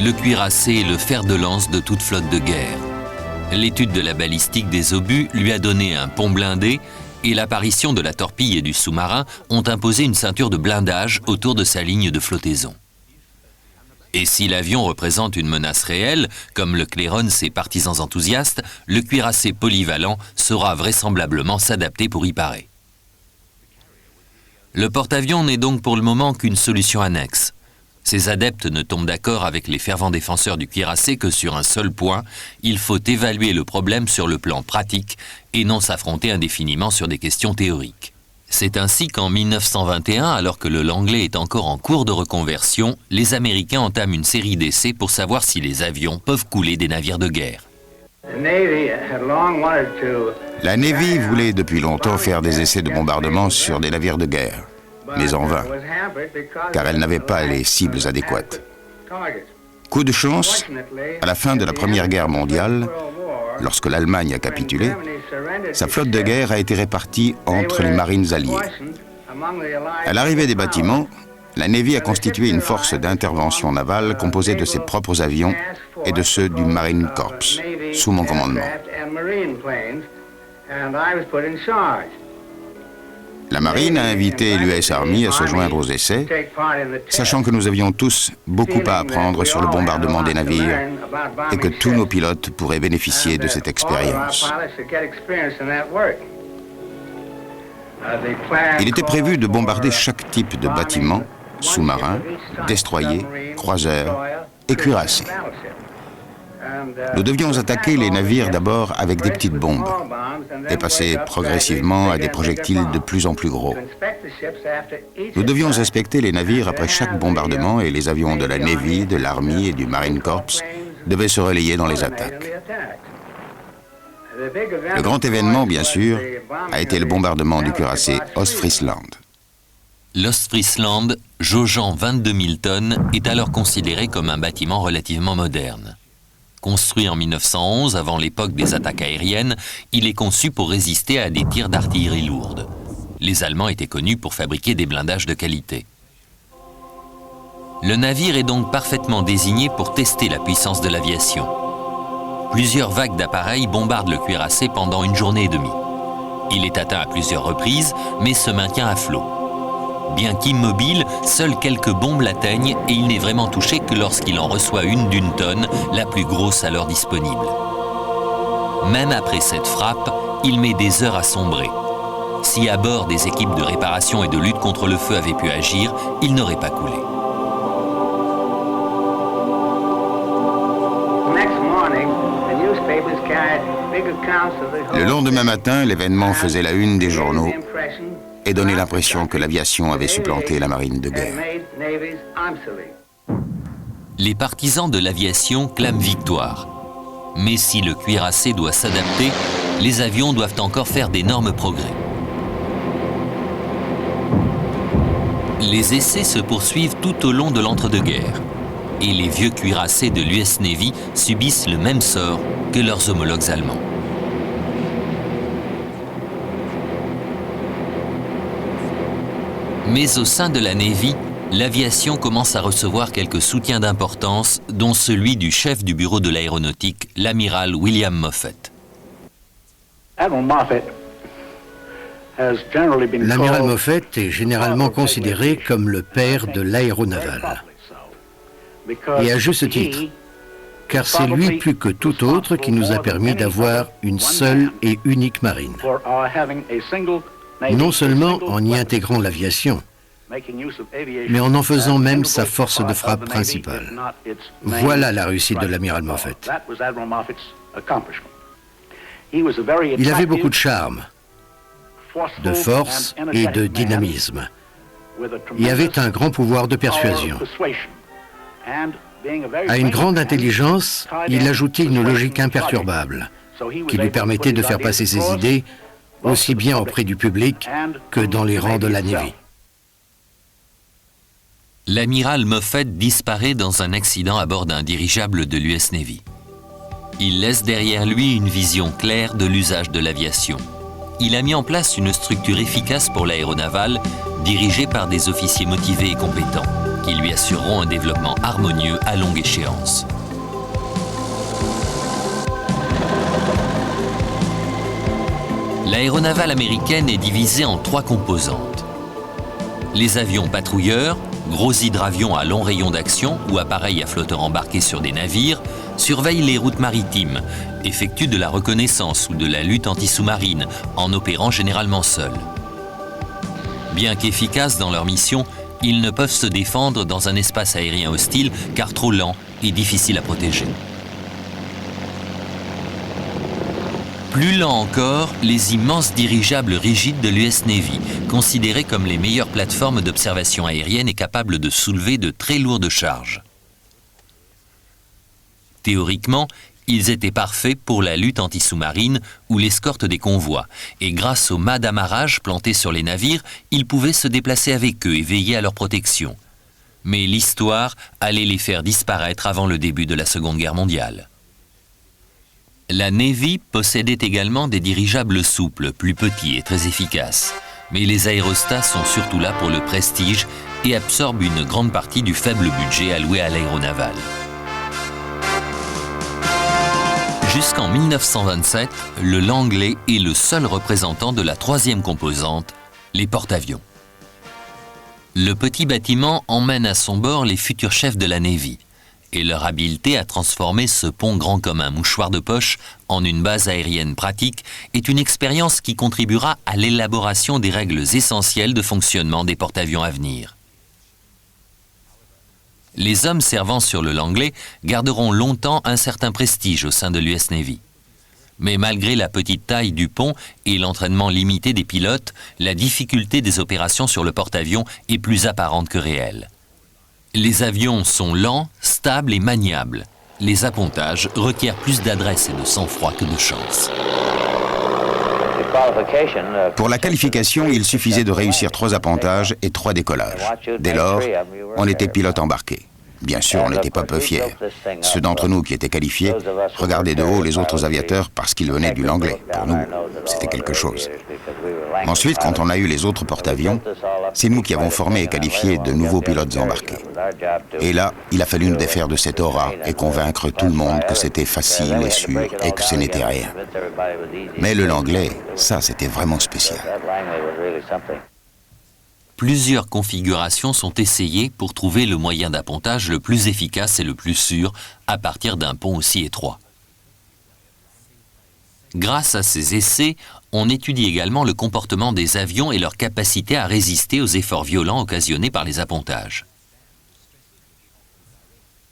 Le cuirassé est le fer de lance de toute flotte de guerre. L'étude de la balistique des obus lui a donné un pont blindé et l'apparition de la torpille et du sous-marin ont imposé une ceinture de blindage autour de sa ligne de flottaison. Et si l'avion représente une menace réelle, comme le claironnent ses partisans enthousiastes, le cuirassé polyvalent saura vraisemblablement s'adapter pour y parer. Le porte-avions n'est donc pour le moment qu'une solution annexe. Ses adeptes ne tombent d'accord avec les fervents défenseurs du cuirassé que sur un seul point, il faut évaluer le problème sur le plan pratique et non s'affronter indéfiniment sur des questions théoriques. C'est ainsi qu'en 1921, alors que le Langley est encore en cours de reconversion, les Américains entament une série d'essais pour savoir si les avions peuvent couler des navires de guerre. La Navy voulait depuis longtemps faire des essais de bombardement sur des navires de guerre, mais en vain, car elle n'avait pas les cibles adéquates. Coup de chance, à la fin de la Première Guerre mondiale, lorsque l'Allemagne a capitulé, sa flotte de guerre a été répartie entre les marines alliées. À l'arrivée des bâtiments, la Navy a constitué une force d'intervention navale composée de ses propres avions et de ceux du Marine Corps, sous mon commandement. La Marine a invité l'US Army à se joindre aux essais, sachant que nous avions tous beaucoup à apprendre sur le bombardement des navires et que tous nos pilotes pourraient bénéficier de cette expérience. Il était prévu de bombarder chaque type de bâtiment, sous-marin, destroyer, croiseur et cuirassé. Nous devions attaquer les navires d'abord avec des petites bombes et passer progressivement à des projectiles de plus en plus gros. Nous devions inspecter les navires après chaque bombardement et les avions de la Navy, de l'Army et du Marine Corps devaient se relayer dans les attaques. Le grand événement, bien sûr, a été le bombardement du cuirassé Ostfriesland. L'Ostfriesland, jaugeant 22 000 tonnes, est alors considéré comme un bâtiment relativement moderne. Construit en 1911, avant l'époque des attaques aériennes, il est conçu pour résister à des tirs d'artillerie lourde. Les Allemands étaient connus pour fabriquer des blindages de qualité. Le navire est donc parfaitement désigné pour tester la puissance de l'aviation. Plusieurs vagues d'appareils bombardent le cuirassé pendant une journée et demie. Il est atteint à plusieurs reprises, mais se maintient à flot. Bien qu'immobile, seules quelques bombes l'atteignent et il n'est vraiment touché que lorsqu'il en reçoit une d'une tonne, la plus grosse alors disponible. Même après cette frappe, il met des heures à sombrer. Si à bord des équipes de réparation et de lutte contre le feu avaient pu agir, il n'aurait pas coulé. Le lendemain matin, l'événement faisait la une des journaux et donnait l'impression que l'aviation avait supplanté la marine de guerre. Les partisans de l'aviation clament victoire. Mais si le cuirassé doit s'adapter, les avions doivent encore faire d'énormes progrès. Les essais se poursuivent tout au long de l'entre-deux-guerres. Et les vieux cuirassés de l'US Navy subissent le même sort que leurs homologues allemands. Mais au sein de la Navy, l'aviation commence à recevoir quelques soutiens d'importance, dont celui du chef du bureau de l'aéronautique, l'amiral William Moffett. L'amiral Moffett est généralement considéré comme le père de l'aéronaval. Et à juste titre, car c'est lui plus que tout autre qui nous a permis d'avoir une seule et unique marine. Non seulement en y intégrant l'aviation, mais en faisant même sa force de frappe principale. Voilà la réussite de l'amiral Moffett. Il avait beaucoup de charme, de force et de dynamisme, et avait un grand pouvoir de persuasion. À une grande intelligence, il ajoutait une logique imperturbable, qui lui permettait de faire passer ses idées aussi bien auprès du public que dans les rangs de la Navy. L'amiral Moffett disparaît dans un accident à bord d'un dirigeable de l'US Navy. Il laisse derrière lui une vision claire de l'usage de l'aviation. Il a mis en place une structure efficace pour l'aéronaval, dirigée par des officiers motivés et compétents. qui lui assureront un développement harmonieux à longue échéance. L'aéronavale américaine est divisée en 3 composantes. Les avions patrouilleurs, gros hydravions à long rayon d'action ou appareils à flotteurs embarqués sur des navires, surveillent les routes maritimes, effectuent de la reconnaissance ou de la lutte anti-sous-marine en opérant généralement seuls. Bien qu'efficaces dans leur mission, ils ne peuvent se défendre dans un espace aérien hostile car trop lent et difficile à protéger. Plus lent encore, les immenses dirigeables rigides de l'US Navy, considérés comme les meilleures plateformes d'observation aérienne et capables de soulever de très lourdes charges. Théoriquement, ils étaient parfaits pour la lutte anti-sous-marine ou l'escorte des convois, et grâce aux mâts d'amarrage plantés sur les navires, ils pouvaient se déplacer avec eux et veiller à leur protection. Mais l'histoire allait les faire disparaître avant le début de la Seconde Guerre mondiale. La Navy possédait également des dirigeables souples, plus petits et très efficaces. Mais les aérostats sont surtout là pour le prestige et absorbent une grande partie du faible budget alloué à l'aéronavale. Jusqu'en 1927, le Langley est le seul représentant de la 3e composante, les porte-avions. Le petit bâtiment emmène à son bord les futurs chefs de la Navy. Et leur habileté à transformer ce pont grand comme un mouchoir de poche en une base aérienne pratique est une expérience qui contribuera à l'élaboration des règles essentielles de fonctionnement des porte-avions à venir. Les hommes servant sur le Langley garderont longtemps un certain prestige au sein de l'US Navy. Mais malgré la petite taille du pont et l'entraînement limité des pilotes, la difficulté des opérations sur le porte-avions est plus apparente que réelle. Les avions sont lents, stables et maniables. Les appontages requièrent plus d'adresse et de sang-froid que de chance. Pour la qualification, il suffisait de réussir 3 appontages et 3 décollages. Dès lors, on était pilote embarqué. Bien sûr, on n'était pas peu fiers. Ceux d'entre nous qui étaient qualifiés regardaient de haut les autres aviateurs parce qu'ils venaient du Langley. Pour nous, c'était quelque chose. Ensuite, quand on a eu les autres porte-avions, c'est nous qui avons formé et qualifié de nouveaux pilotes embarqués. Et là, il a fallu nous défaire de cette aura et convaincre tout le monde que c'était facile et sûr et que ce n'était rien. Mais le Langley, ça, c'était vraiment spécial. Plusieurs configurations sont essayées pour trouver le moyen d'appontage le plus efficace et le plus sûr à partir d'un pont aussi étroit. Grâce à ces essais, on étudie également le comportement des avions et leur capacité à résister aux efforts violents occasionnés par les appontages.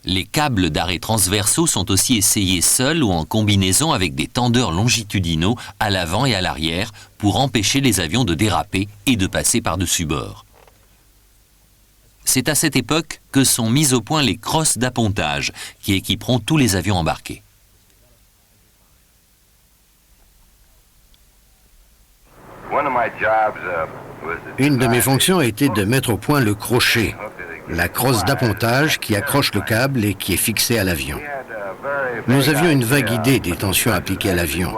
Les câbles d'arrêt transversaux sont aussi essayés seuls ou en combinaison avec des tendeurs longitudinaux à l'avant et à l'arrière pour empêcher les avions de déraper et de passer par-dessus bord. C'est à cette époque que sont mises au point les crosses d'appontage qui équiperont tous les avions embarqués. Une de mes fonctions a été de mettre au point le crochet, la crosse d'appontage qui accroche le câble et qui est fixée à l'avion. Nous avions une vague idée des tensions appliquées à l'avion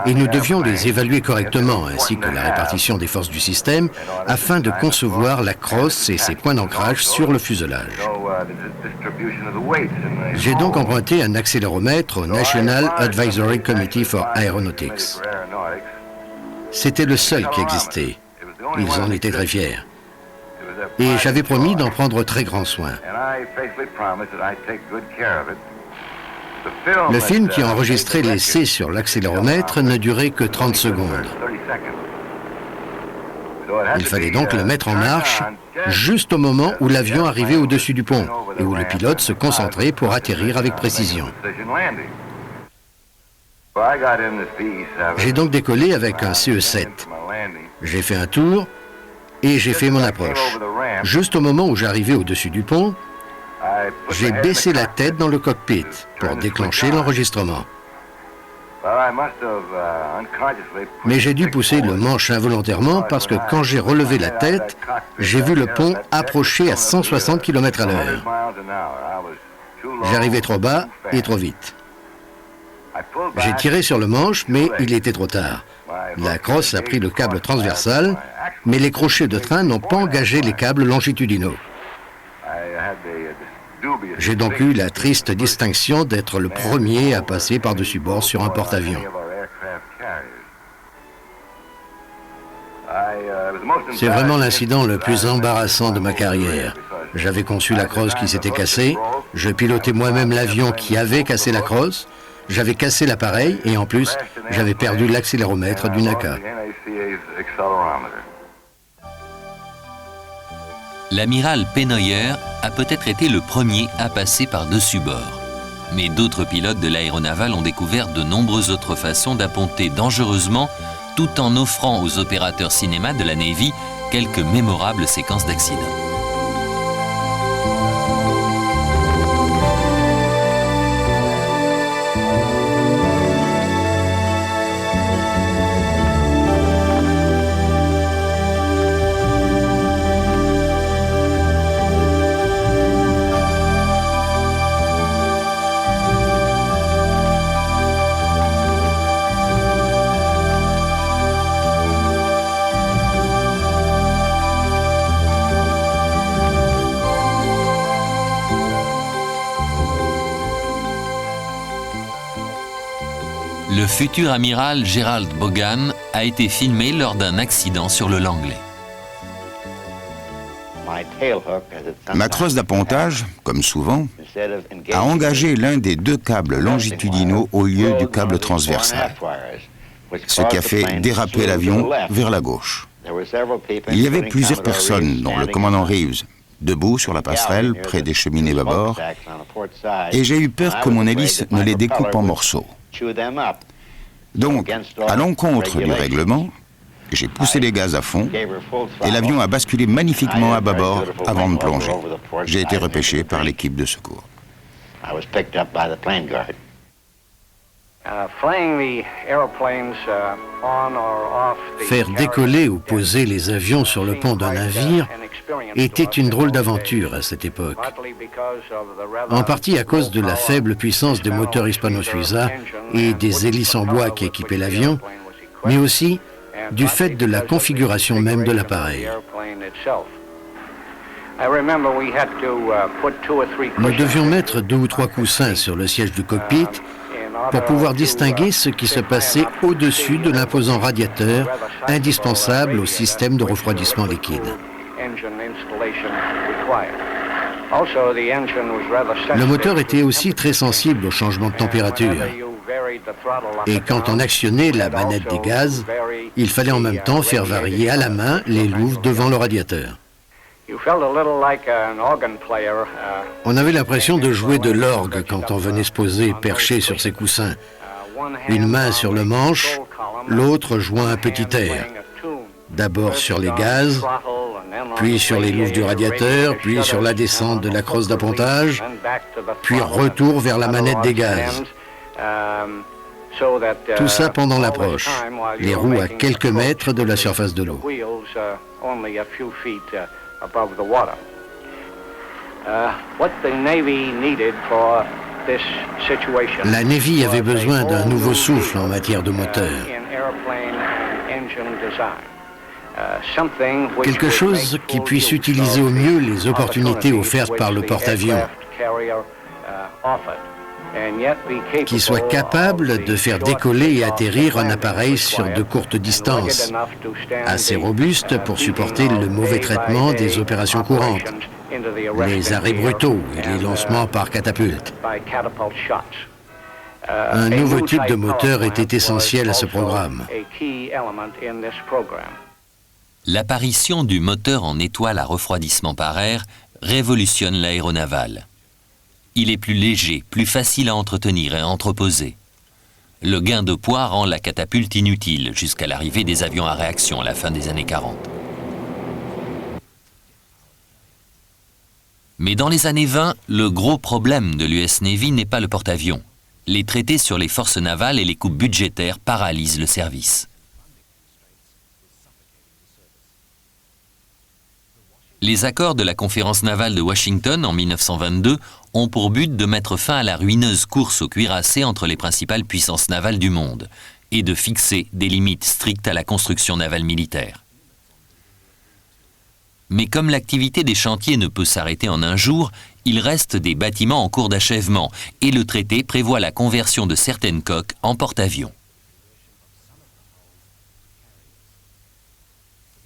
et nous devions les évaluer correctement ainsi que la répartition des forces du système afin de concevoir la crosse et ses points d'ancrage sur le fuselage. J'ai donc emprunté un accéléromètre au National Advisory Committee for Aeronautics. C'était le seul qui existait. Ils en étaient très fiers. Et j'avais promis d'en prendre très grand soin. Le film qui enregistrait l'essai sur l'accéléromètre ne durait que 30 secondes. Il fallait donc le mettre en marche juste au moment où l'avion arrivait au-dessus du pont et où le pilote se concentrait pour atterrir avec précision. J'ai donc décollé avec un CE7. J'ai fait un tour et j'ai fait mon approche. Juste au moment où j'arrivais au-dessus du pont, j'ai baissé la tête dans le cockpit pour déclencher l'enregistrement. Mais j'ai dû pousser le manche involontairement parce que quand j'ai relevé la tête, j'ai vu le pont approcher à 160 km/h. J'arrivais trop bas et trop vite. J'ai tiré sur le manche, mais il était trop tard. La crosse a pris le câble transversal, mais les crochets de train n'ont pas engagé les câbles longitudinaux. J'ai donc eu la triste distinction d'être le premier à passer par-dessus bord sur un porte-avions. C'est vraiment l'incident le plus embarrassant de ma carrière. J'avais conçu la crosse qui s'était cassée, je pilotais moi-même l'avion qui avait cassé la crosse, j'avais cassé l'appareil et en plus, j'avais perdu l'accéléromètre du NACA. L'amiral Pennoyer a peut-être été le premier à passer par-dessus bord. Mais d'autres pilotes de l'aéronavale ont découvert de nombreuses autres façons d'apponter dangereusement tout en offrant aux opérateurs cinéma de la Navy quelques mémorables séquences d'accidents. Le futur amiral Gerald Bogan a été filmé lors d'un accident sur le Langley. Ma crosse d'appontage, comme souvent, a engagé l'un des deux câbles longitudinaux au lieu du câble transversal, ce qui a fait déraper l'avion vers la gauche. Il y avait plusieurs personnes, dont le commandant Reeves, debout sur la passerelle près des cheminées bâbord, et j'ai eu peur que mon hélice ne les découpe en morceaux. Donc, à l'encontre du règlement, j'ai poussé les gaz à fond et l'avion a basculé magnifiquement à bâbord avant de plonger. J'ai été repêché par l'équipe de secours. Faire décoller ou poser les avions sur le pont d'un navire était une drôle d'aventure à cette époque. En partie à cause de la faible puissance des moteurs Hispano-Suiza et des hélices en bois qui équipaient l'avion, mais aussi du fait de la configuration même de l'appareil. Nous devions mettre 2 ou 3 coussins sur le siège du cockpit pour pouvoir distinguer ce qui se passait au-dessus de l'imposant radiateur indispensable au système de refroidissement liquide. Le moteur était aussi très sensible au changement de température. Et quand on actionnait la manette des gaz, il fallait en même temps faire varier à la main les louves devant le radiateur. On avait l'impression de jouer de l'orgue quand on venait se poser perché sur ses coussins. Une main sur le manche, l'autre jouant un petit air. D'abord sur les gaz, puis sur les louves du radiateur, puis sur la descente de la crosse d'appontage, puis retour vers la manette des gaz. Tout ça pendant l'approche, les roues à quelques mètres de la surface de l'eau. La Navy avait besoin d'un nouveau souffle en matière de moteur. Quelque chose qui puisse utiliser au mieux les opportunités offertes par le porte-avions, qui soit capable de faire décoller et atterrir un appareil sur de courtes distances, assez robuste pour supporter le mauvais traitement des opérations courantes, les arrêts brutaux et les lancements par catapulte. Un nouveau type de moteur était essentiel à ce programme. L'apparition du moteur en étoile à refroidissement par air révolutionne l'aéronavale. Il est plus léger, plus facile à entretenir et à entreposer. Le gain de poids rend la catapulte inutile jusqu'à l'arrivée des avions à réaction à la fin des années 40. Mais dans les années 20, le gros problème de l'US Navy n'est pas le porte-avions. Les traités sur les forces navales et les coupes budgétaires paralysent le service. Les accords de la conférence navale de Washington en 1922 ont pour but de mettre fin à la ruineuse course aux cuirassés entre les principales puissances navales du monde et de fixer des limites strictes à la construction navale militaire. Mais comme l'activité des chantiers ne peut s'arrêter en un jour, il reste des bâtiments en cours d'achèvement et le traité prévoit la conversion de certaines coques en porte-avions.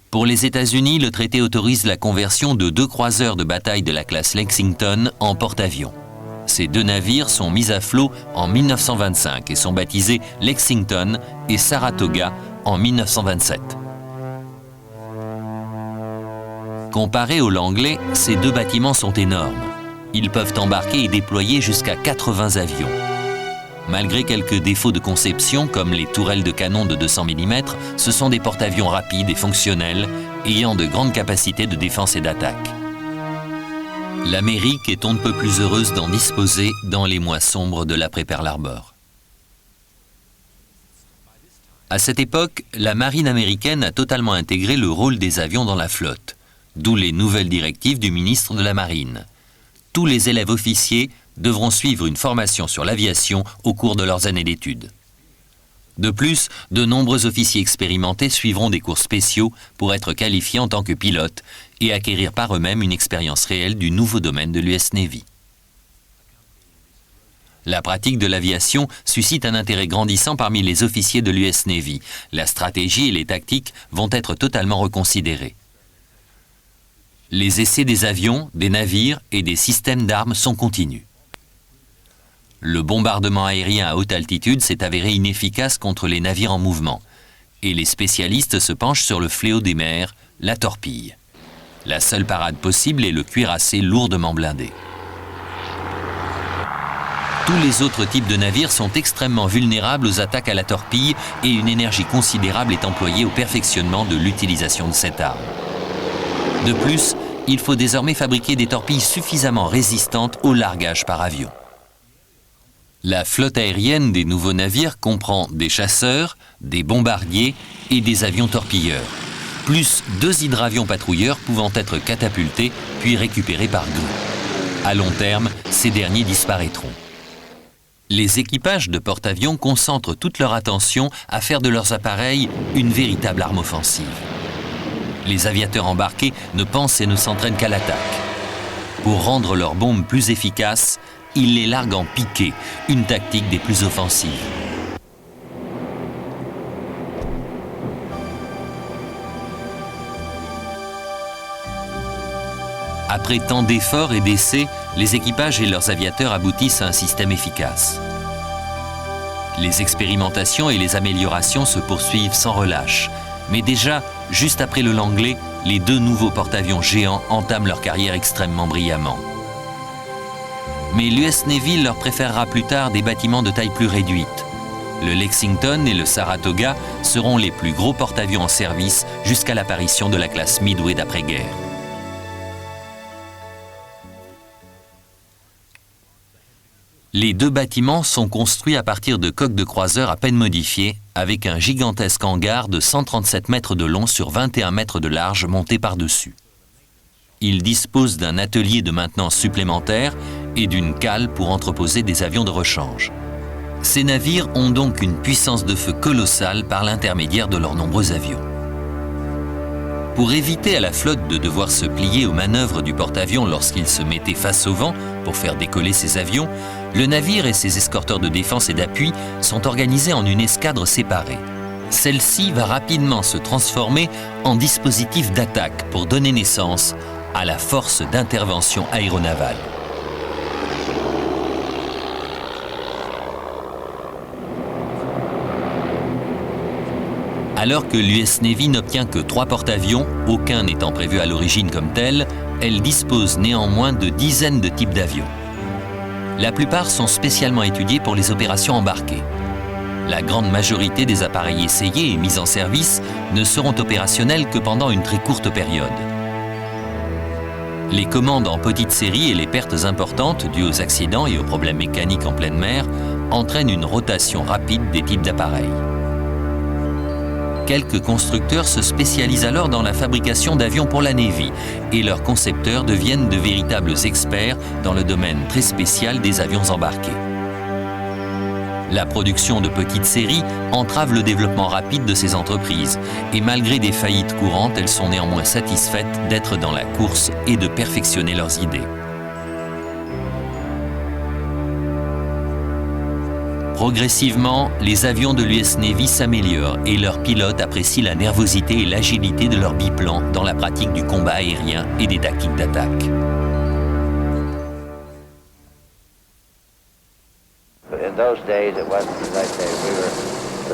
Pour les États-Unis, le traité autorise la conversion de 2 croiseurs de bataille de la classe Lexington en porte-avions. Ces 2 navires sont mis à flot en 1925 et sont baptisés Lexington et Saratoga en 1927. Comparés au Langley, ces 2 bâtiments sont énormes. Ils peuvent embarquer et déployer jusqu'à 80 avions. Malgré quelques défauts de conception, comme les tourelles de canon de 200 mm, ce sont des porte-avions rapides et fonctionnels, ayant de grandes capacités de défense et d'attaque. L'Amérique est on ne peut plus heureuse d'en disposer dans les mois sombres de l'après-Pearl Harbor. À cette époque, la marine américaine a totalement intégré le rôle des avions dans la flotte, d'où les nouvelles directives du ministre de la Marine. Tous les élèves officiers devront suivre une formation sur l'aviation au cours de leurs années d'études. De plus, de nombreux officiers expérimentés suivront des cours spéciaux pour être qualifiés en tant que pilotes et acquérir par eux-mêmes une expérience réelle du nouveau domaine de l'US Navy. La pratique de l'aviation suscite un intérêt grandissant parmi les officiers de l'US Navy. La stratégie et les tactiques vont être totalement reconsidérées. Les essais des avions, des navires et des systèmes d'armes sont continus. Le bombardement aérien à haute altitude s'est avéré inefficace contre les navires en mouvement, et les spécialistes se penchent sur le fléau des mers, la torpille. La seule parade possible est le cuirassé lourdement blindé. Tous les autres types de navires sont extrêmement vulnérables aux attaques à la torpille et une énergie considérable est employée au perfectionnement de l'utilisation de cette arme. De plus, il faut désormais fabriquer des torpilles suffisamment résistantes au largage par avion. La flotte aérienne des nouveaux navires comprend des chasseurs, des bombardiers et des avions torpilleurs, plus 2 hydravions patrouilleurs pouvant être catapultés puis récupérés par grue. À long terme, ces derniers disparaîtront. Les équipages de porte-avions concentrent toute leur attention à faire de leurs appareils une véritable arme offensive. Les aviateurs embarqués ne pensent et ne s'entraînent qu'à l'attaque. Pour rendre leurs bombes plus efficaces, ils les larguent en piqué, une tactique des plus offensives. Après tant d'efforts et d'essais, les équipages et leurs aviateurs aboutissent à un système efficace. Les expérimentations et les améliorations se poursuivent sans relâche. Mais déjà, juste après le Langley, les 2 nouveaux porte-avions géants entament leur carrière extrêmement brillamment. Mais l'US Navy leur préférera plus tard des bâtiments de taille plus réduite. Le Lexington et le Saratoga seront les plus gros porte-avions en service jusqu'à l'apparition de la classe Midway d'après-guerre. Les 2 bâtiments sont construits à partir de coques de croiseurs à peine modifiées, avec un gigantesque hangar de 137 mètres de long sur 21 mètres de large monté par-dessus. Ils disposent d'un atelier de maintenance supplémentaire et d'une cale pour entreposer des avions de rechange. Ces navires ont donc une puissance de feu colossale par l'intermédiaire de leurs nombreux avions. Pour éviter à la flotte de devoir se plier aux manœuvres du porte-avions lorsqu'il se mettait face au vent pour faire décoller ses avions, le navire et ses escorteurs de défense et d'appui sont organisés en une escadre séparée. Celle-ci va rapidement se transformer en dispositif d'attaque pour donner naissance à la force d'intervention aéronavale. Alors que l'US Navy n'obtient que 3 porte-avions, aucun n'étant prévu à l'origine comme tel, elle dispose néanmoins de dizaines de types d'avions. La plupart sont spécialement étudiés pour les opérations embarquées. La grande majorité des appareils essayés et mis en service ne seront opérationnels que pendant une très courte période. Les commandes en petite série et les pertes importantes dues aux accidents et aux problèmes mécaniques en pleine mer entraînent une rotation rapide des types d'appareils. Quelques constructeurs se spécialisent alors dans la fabrication d'avions pour la Navy et leurs concepteurs deviennent de véritables experts dans le domaine très spécial des avions embarqués. La production de petites séries entrave le développement rapide de ces entreprises et malgré des faillites courantes, elles sont néanmoins satisfaites d'être dans la course et de perfectionner leurs idées. Progressivement, les avions de l'US Navy s'améliorent et leurs pilotes apprécient la nervosité et l'agilité de leur biplan dans la pratique du combat aérien et des tactiques d'attaque.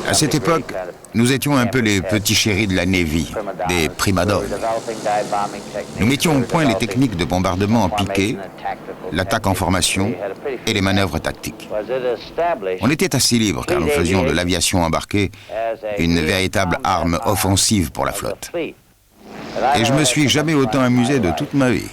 À cette époque, nous étions un peu les petits chéris de la Navy, des primadonnes. Nous mettions au point les techniques de bombardement en piqué, l'attaque en formation et les manœuvres tactiques. On était assez libres car nous faisions de l'aviation embarquée une véritable arme offensive pour la flotte. Et je me suis jamais autant amusé de toute ma vie.